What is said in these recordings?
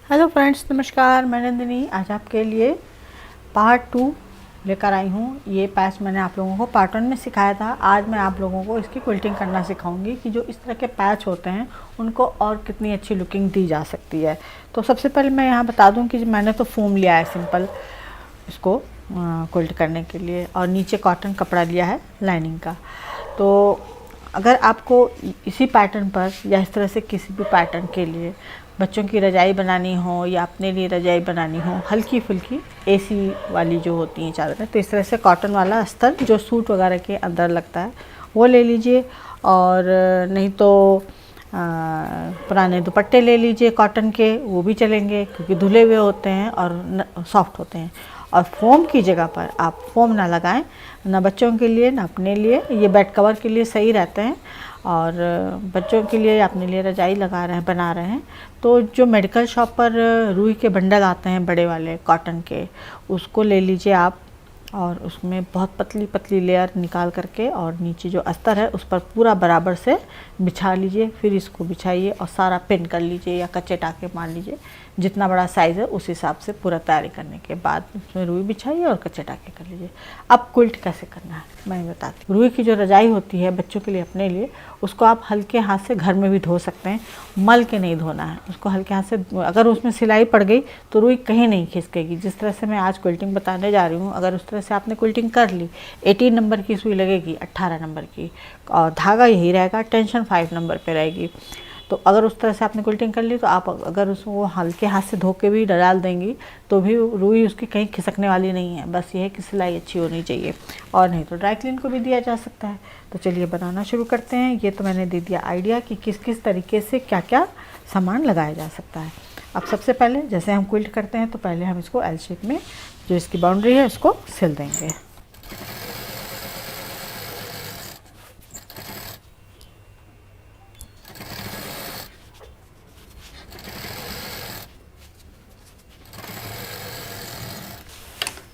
Hello friends, नमस्कार। मैं नंदिनी आज आपके लिए पार्ट 2 लेकर आई हूँ। ये पैच मैंने आप लोगों को पार्ट 1 में सिखाया था। आज मैं आप लोगों को इसकी क्विल्टिंग करना सिखाऊंगी कि जो इस तरह के पैच होते हैं उनको और कितनी अच्छी लुकिंग दी जा सकती है। तो सबसे पहले मैं यहाँ बता दूँ कि मैंने तो फोम लिया है सिंपल इसको क्विल्ट करने के लिए, और नीचे कॉटन कपड़ा लिया है लाइनिंग का। तो अगर आपको इसी पैटर्न पर या इस तरह से किसी भी पैटर्न के लिए बच्चों की रजाई बनानी हो या अपने लिए रजाई बनानी हो, हल्की फुल्की एसी वाली जो होती हैं चादरें, तो इस तरह से कॉटन वाला अस्तर जो सूट वगैरह के अंदर लगता है वो ले लीजिए। और नहीं तो पुराने दुपट्टे ले लीजिए कॉटन के, वो भी चलेंगे क्योंकि धुले हुए होते हैं और सॉफ्ट होते हैं। और फोम की जगह पर आप फोम ना लगाएं, ना बच्चों के लिए ना अपने लिए। ये बेड कवर के लिए सही रहते हैं, और बच्चों के लिए अपने लिए रजाई लगा रहे हैं, बना रहे हैं। तो जो मेडिकल शॉप पर रुई के बंडल आते हैं बड़े वाले कॉटन के, उसको ले लीजिए आप, और उसमें बहुत पतली पतली लेयर निकाल करके और नीचे जो अस्तर है उस पर पूरा बराबर से बिछा लीजिए। फिर इसको बिछाइए और सारा पिन कर लीजिए या कच्चे टाके मार लीजिए। जितना बड़ा साइज़ है उस हिसाब से पूरा तैयारी करने के बाद उसमें रुई बिछाइए और कच्चे टाके कर लीजिए। अब क्विल्ट कैसे करना है मैं बताती हूँ। रुई की जो रजाई होती है बच्चों के लिए अपने लिए, उसको आप हल्के हाथ से घर में भी धो सकते हैं, मल के नहीं धोना है उसको। हल्के हाथ से, अगर उसमें सिलाई पड़ गई तो रुई कहीं नहीं खिसकेगी। जिस तरह से मैं आज क्विल्टिंग बताने जा रही हूँ, अगर उस तरह से आपने क्विल्टिंग कर ली, 18 नंबर की सुई लगेगी, 18 नंबर की, और धागा यही रहेगा, टेंशन 5 नंबर पे रहेगी। तो अगर उस तरह से आपने क्विल्टिंग कर ली तो आप अगर उसको हल्के हाथ से धो के भी डाल देंगी तो भी रुई उसकी कहीं खिसकने वाली नहीं है। बस ये है कि सिलाई अच्छी होनी चाहिए, और नहीं तो ड्राई क्लीन को भी दिया जा सकता है। तो चलिए बनाना शुरू करते हैं। ये तो मैंने दे दिया आइडिया कि किस किस तरीके से क्या क्या सामान लगाया जा सकता है। अब सबसे पहले जैसे हम क्विल्ट करते हैं तो पहले हम इसको एल शेप में जो इसकी बाउंड्री है इसको सिल देंगे।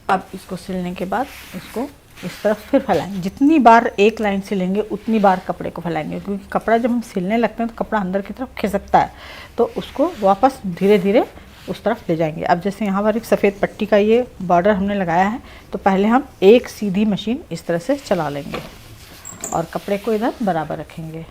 अब इसको सिलने के बाद इसको इस तरफ फिर फैलाएंगे। जितनी बार एक लाइन सिलेंगे उतनी बार कपड़े को फैलाएंगे, क्योंकि कपड़ा जब हम सिलने लगते हैं तो कपड़ा अंदर की तरफ खिसकता है, तो उसको वापस धीरे धीरे उस तरफ ले जाएंगे। अब जैसे यहाँ पर एक सफ़ेद पट्टी का ये बॉर्डर हमने लगाया है, तो पहले हम एक सीधी मशीन इस तरह से चला लेंगे और कपड़े को इधर बराबर रखेंगे।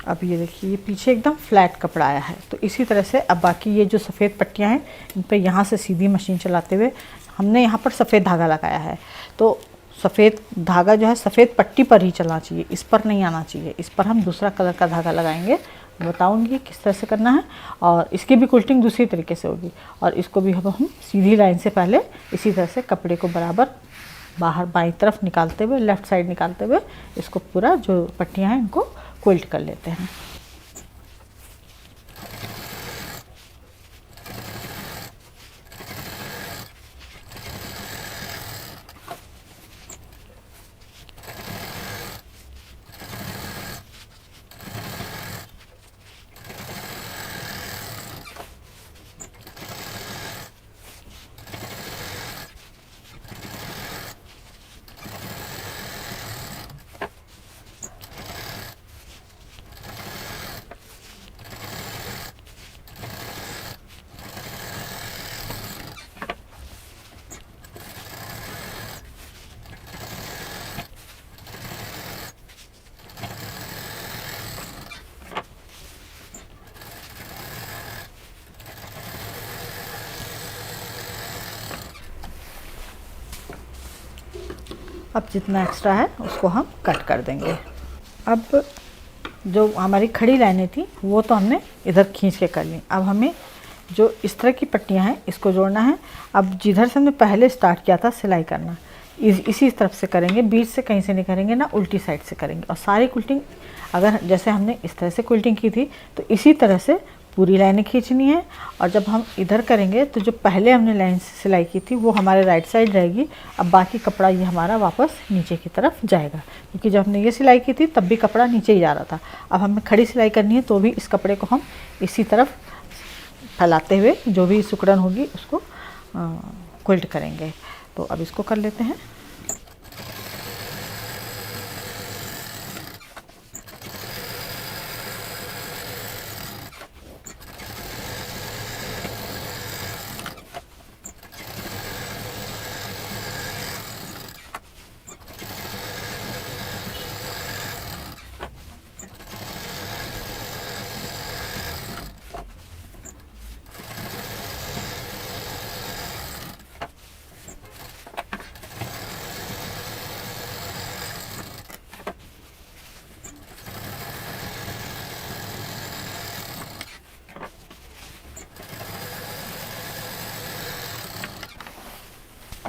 अब ये देखिए, ये पीछे एकदम फ्लैट कपड़ा आया है। तो इसी तरह से अब बाकी ये जो सफ़ेद पट्टियाँ हैं इन पर यहाँ से सीधी मशीन चलाते हुए हमने यहाँ पर सफ़ेद धागा लगाया है, तो सफ़ेद धागा जो है सफ़ेद पट्टी पर ही चलना चाहिए, इस पर नहीं आना चाहिए। इस पर हम दूसरा कलर का धागा लगाएंगे, बताऊंगी किस तरह से करना है। और इसकी भी क्विल्टिंग दूसरी तरीके से होगी। और इसको भी हम सीधी लाइन से पहले इसी तरह से कपड़े को बराबर बाहर बाईं तरफ निकालते हुए, लेफ़्ट साइड निकालते हुए, इसको पूरा जो पट्टियाँ हैं इनको क्विल्ट कर लेते हैं। अब जितना एक्स्ट्रा है उसको हम कट कर देंगे। अब जो हमारी खड़ी लाइनें थी वो तो हमने इधर खींच के कर ली। अब हमें जो इस तरह की पट्टियां हैं इसको जोड़ना है। अब जिधर से हमने पहले स्टार्ट किया था सिलाई करना, इसी तरफ से करेंगे, बीच से कहीं से नहीं करेंगे ना, उल्टी साइड से करेंगे। और सारी क्विल्टिंग अगर जैसे हमने इस तरह से क्विल्टिंग की थी तो इसी तरह से पूरी लाइनें खींचनी है। और जब हम इधर करेंगे तो जो पहले हमने लाइन से सिलाई की थी वो हमारे राइट साइड रहेगी। अब बाकी कपड़ा ये हमारा वापस नीचे की तरफ जाएगा, क्योंकि जब हमने ये सिलाई की थी तब भी कपड़ा नीचे ही जा रहा था। अब हमें खड़ी सिलाई करनी है तो भी इस कपड़े को हम इसी तरफ फैलाते हुए जो भी सिकुड़न होगी उसको क्विल्ट करेंगे। तो अब इसको कर लेते हैं।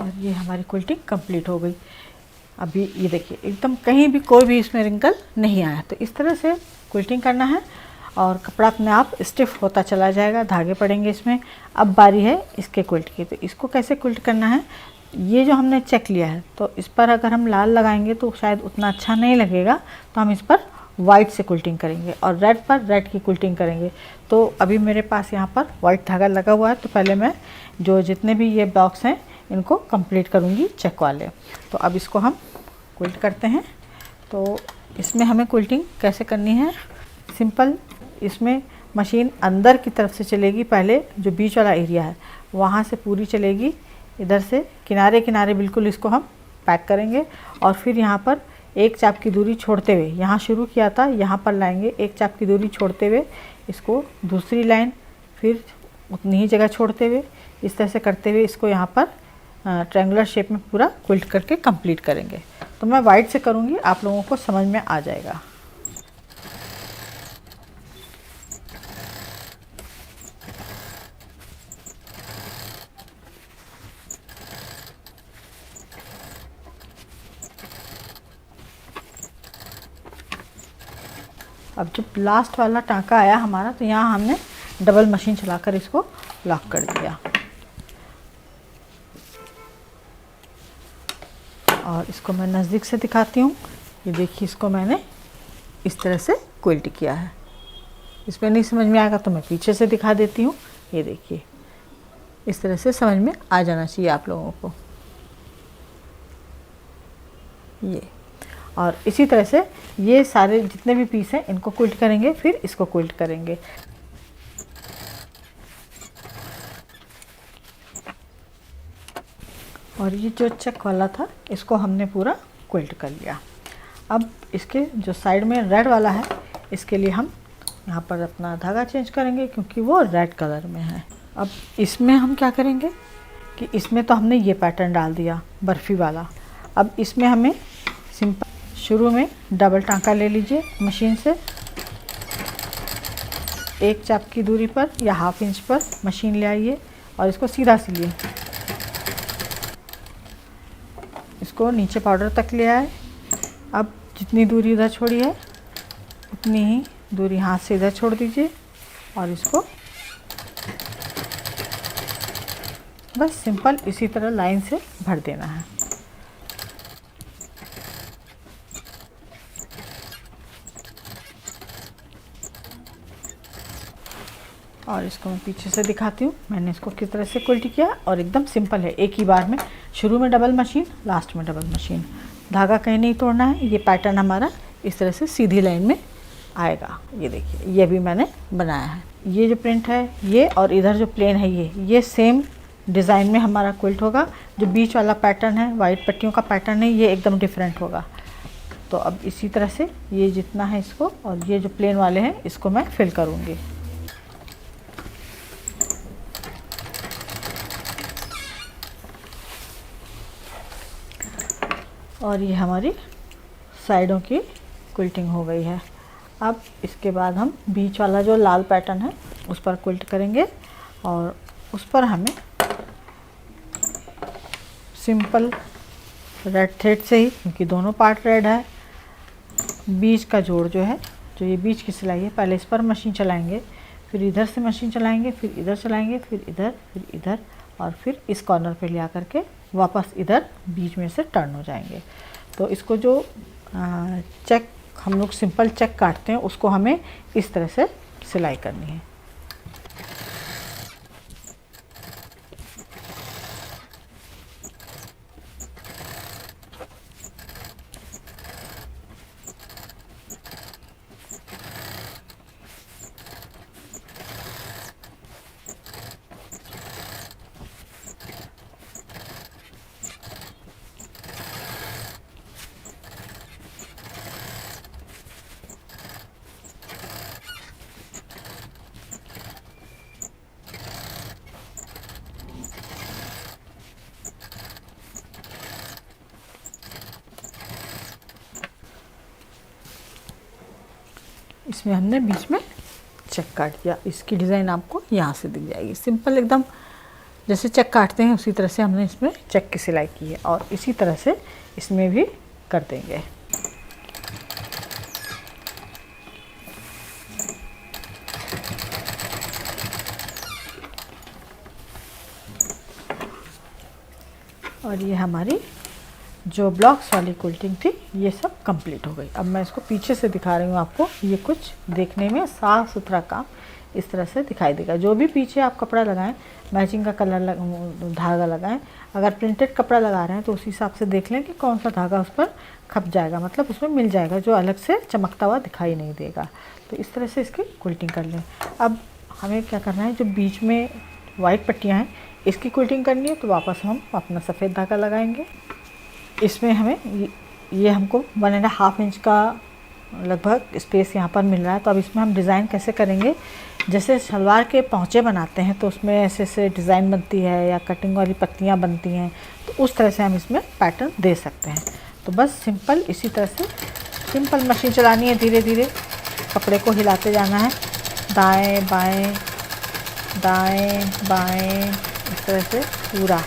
और ये हमारी क्विल्टिंग कंप्लीट हो गई। अभी ये देखिए एकदम कहीं भी कोई भी इसमें रिंकल नहीं आया। तो इस तरह से क्विल्टिंग करना है और कपड़ा अपने आप स्टिफ होता चला जाएगा, धागे पड़ेंगे इसमें। अब बारी है इसके क्विल्ट की। तो इसको कैसे क्विल्ट करना है, ये जो हमने चेक लिया है तो इस पर अगर हम लाल लगाएंगे तो शायद उतना अच्छा नहीं लगेगा, तो हम इस पर वाइट से क्विल्टिंग करेंगे और रेड पर रेड की क्विल्टिंग करेंगे। तो अभी मेरे पास यहाँ पर वाइट धागा लगा हुआ है, तो पहले मैं जो जितने भी ये बॉक्स हैं इनको कंप्लीट करूँगी चेक वाले। तो अब इसको हम क्विल्ट करते हैं। तो इसमें हमें क्विल्टिंग कैसे करनी है, सिंपल, इसमें मशीन अंदर की तरफ से चलेगी। पहले जो बीच वाला एरिया है वहाँ से पूरी चलेगी, इधर से किनारे किनारे बिल्कुल इसको हम पैक करेंगे और फिर यहाँ पर एक चाप की दूरी छोड़ते हुए, यहाँ शुरू किया था यहाँ पर लाएंगे, एक चाप की दूरी छोड़ते हुए इसको दूसरी लाइन, फिर उतनी ही जगह छोड़ते हुए इस तरह से करते हुए इसको यहाँ पर ट्रायंगुलर शेप में पूरा क्विल्ट करके कंप्लीट करेंगे। तो मैं वाइट से करूँगी, आप लोगों को समझ में आ जाएगा। अब जब लास्ट वाला टाँका आया हमारा तो यहाँ हमने डबल मशीन चलाकर इसको लॉक कर दिया और इसको मैं नज़दीक से दिखाती हूँ। ये देखिए इसको मैंने इस तरह से क्विल्ट किया है। इसमें नहीं समझ में आएगा तो मैं पीछे से दिखा देती हूँ। ये देखिए इस तरह से समझ में आ जाना चाहिए आप लोगों को ये। और इसी तरह से ये सारे जितने भी पीस हैं इनको क्विल्ट करेंगे, फिर इसको क्विल्ट करेंगे। और ये जो चेक वाला था इसको हमने पूरा क्विल्ट कर लिया। अब इसके जो साइड में रेड वाला है इसके लिए हम यहाँ पर अपना धागा चेंज करेंगे क्योंकि वो रेड कलर में है। अब इसमें हम क्या करेंगे कि इसमें तो हमने ये पैटर्न डाल दिया बर्फ़ी वाला। अब इसमें हमें सिंपल शुरू में डबल टाँका ले लीजिए मशीन से, एक चाप की दूरी पर या हाफ इंच पर मशीन ले आइए और इसको सीधा सिलिए। इसको नीचे पाउडर तक ले आए। अब जितनी दूरी इधर छोड़ी है उतनी ही दूरी हाथ से इधर छोड़ दीजिए और इसको बस सिंपल इसी तरह लाइन से भर देना है। और इसको मैं पीछे से दिखाती हूँ मैंने इसको किस तरह से क्विल्ट किया और एकदम सिंपल है। एक ही बार में शुरू में डबल मशीन, लास्ट में डबल मशीन, धागा कहीं नहीं तोड़ना है। ये पैटर्न हमारा इस तरह से सीधी लाइन में आएगा। ये देखिए ये भी मैंने बनाया है। ये जो प्रिंट है ये और इधर जो प्लेन है ये सेम डिज़ाइन में हमारा क्विल्ट होगा। जो बीच वाला पैटर्न है वाइट पट्टियों का पैटर्न है ये एकदम डिफरेंट होगा। तो अब इसी तरह से ये जितना है इसको और ये जो प्लेन वाले हैं इसको मैं फिल करूँगी। और ये हमारी साइडों की क्विल्टिंग हो गई है। अब इसके बाद हम बीच वाला जो लाल पैटर्न है उस पर क्विल्ट करेंगे और उस पर हमें सिंपल रेड थ्रेड से ही, क्योंकि दोनों पार्ट रेड है, बीच का जोड़ जो है, जो ये बीच की सिलाई है, पहले इस पर मशीन चलाएंगे, फिर इधर से मशीन चलाएंगे, फिर इधर चलाएंगे, फिर इधर और फिर इस कॉर्नर पे ले आकर के वापस इधर बीच में से टर्न हो जाएंगे। तो इसको जो चेक हम लोग सिंपल चेक काटते हैं उसको हमें इस तरह से सिलाई करनी है। इसमें हमने बीच में चेक काट दिया। इसकी डिज़ाइन आपको यहाँ से दिख जाएगी, सिंपल एकदम जैसे चेक काटते हैं उसी तरह से हमने इसमें चेक की सिलाई की है और इसी तरह से इसमें भी कर देंगे। और ये हमारी जो ब्लॉक्स वाली क्विल्टिंग थी ये सब कंप्लीट हो गई। अब मैं इसको पीछे से दिखा रही हूँ आपको। ये कुछ देखने में साफ़ सुथरा काम इस तरह से दिखाई देगा। जो भी पीछे आप कपड़ा लगाएं मैचिंग का कलर धागा लगाएं। अगर प्रिंटेड कपड़ा लगा रहे हैं तो उस हिसाब से देख लें कि कौन सा धागा उस पर खप जाएगा, मतलब उसमें मिल जाएगा, जो अलग से चमकता हुआ दिखाई नहीं देगा। तो इस तरह से इसकी क्विल्टिंग कर लें। अब हमें क्या करना है, जो बीच में वाइट पट्टियाँ हैं इसकी क्विल्टिंग करनी है, तो वापस हम अपना सफ़ेद धागा लगाएंगे। इसमें हमें ये हमको 1.5 इंच का लगभग स्पेस यहाँ पर मिल रहा है। तो अब इसमें हम डिज़ाइन कैसे करेंगे, जैसे सलवार के पहुँचे बनाते हैं तो उसमें ऐसे ऐसे डिज़ाइन बनती है या कटिंग वाली पत्तियाँ बनती हैं, तो उस तरह से हम इसमें पैटर्न दे सकते हैं। तो बस सिंपल इसी तरह से सिंपल मशीन चलानी है, धीरे धीरे कपड़े को हिलाते जाना है, दाएं बाएं दाएं बाएं, इस तरह से पूरा।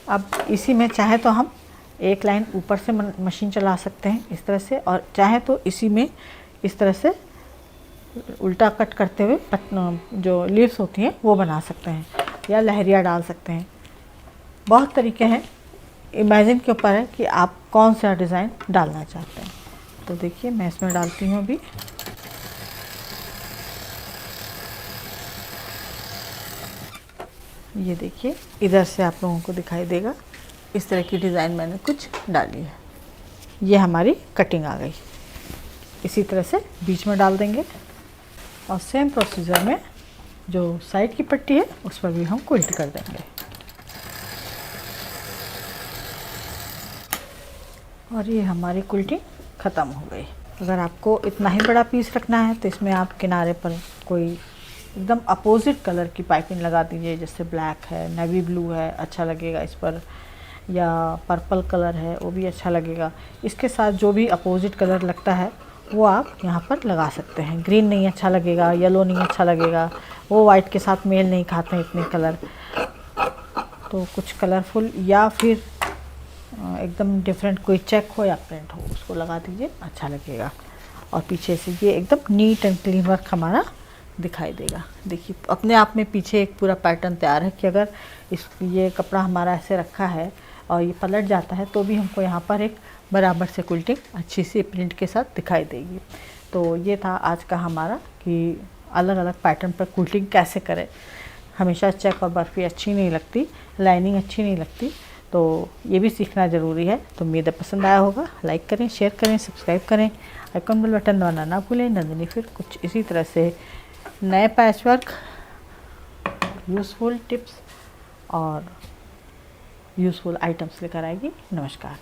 अब इसी में चाहे तो हम एक लाइन ऊपर से मशीन चला सकते हैं इस तरह से, और चाहे तो इसी में इस तरह से उल्टा कट करते हुए जो लीव्स होती हैं वो बना सकते हैं, या लहरिया डाल सकते हैं। बहुत तरीके हैं, इमेजिन के ऊपर है कि आप कौन सा डिज़ाइन डालना चाहते हैं। तो देखिए मैं इसमें डालती हूँ अभी। ये देखिए इधर से आप लोगों को दिखाई देगा, इस तरह की डिज़ाइन मैंने कुछ डाली है। ये हमारी कटिंग आ गई। इसी तरह से बीच में डाल देंगे और सेम प्रोसीजर में जो साइड की पट्टी है उस पर भी हम क्विल्ट कर देंगे। और ये हमारी क्विल्टिंग ख़त्म हो गई। अगर आपको इतना ही बड़ा पीस रखना है तो इसमें आप किनारे पर कोई एकदम अपोजिट कलर की पाइपिंग लगा दीजिए, जैसे ब्लैक है, नेवी ब्लू है, अच्छा लगेगा इस पर, या पर्पल कलर है वो भी अच्छा लगेगा। इसके साथ जो भी अपोजिट कलर लगता है वो आप यहाँ पर लगा सकते हैं। ग्रीन नहीं अच्छा लगेगा, येलो नहीं अच्छा लगेगा, वो वाइट के साथ मेल नहीं खाते हैं इतने कलर। तो कुछ कलरफुल या फिर एकदम डिफरेंट कोई चेक हो या प्रिंट हो उसको लगा दीजिए, अच्छा लगेगा। और पीछे से ये एकदम नीट एंड क्लीन वर्क हमारा दिखाई देगा। देखिए अपने आप में पीछे एक पूरा पैटर्न तैयार है कि अगर ये कपड़ा हमारा ऐसे रखा है और ये पलट जाता है तो भी हमको यहाँ पर एक बराबर से क्विल्टिंग अच्छी सी प्रिंट के साथ दिखाई देगी। तो ये था आज का हमारा कि अलग अलग पैटर्न पर क्विल्टिंग कैसे करें। हमेशा चेक और बर्फी अच्छी नहीं लगती, लाइनिंग अच्छी नहीं लगती, तो ये भी सीखना ज़रूरी है। तो उम्मीद है पसंद आया होगा। लाइक करें, शेयर करें, सब्सक्राइब करें, आइकॉन बेल बटन दबाना ना भूलें। नंदिनी फिर कुछ इसी तरह से नए पैचवर्क, यूज़फुल टिप्स और यूज़फुल आइटम्स लेकर आएगी। नमस्कार।